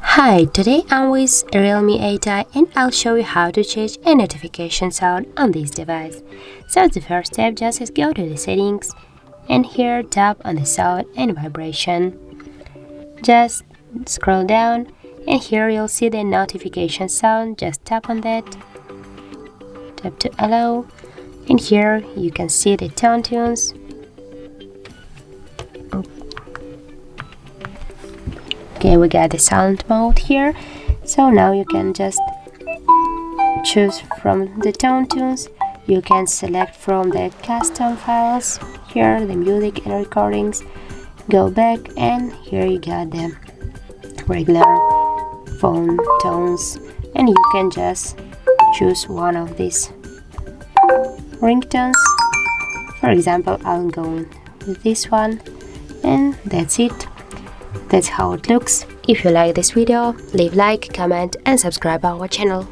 Hi, today I'm with Realme 8i and I'll show you how to change a notification sound on this device. So the first step, just go to the settings and here tap on the sound and vibration. Just scroll down and here you'll see the notification sound. Just tap on that, tap to allow, and here you can see the tone tunes. Okay, we got the sound mode here, so now you can just choose from the tone tunes. You can select from the custom files here, the music and recordings. Go back and here you got the regular phone tones, and you can just choose one of these ringtones. For example, I'm going with this one, and that's it. That's how it looks. If you like this video, leave like, comment and subscribe our channel.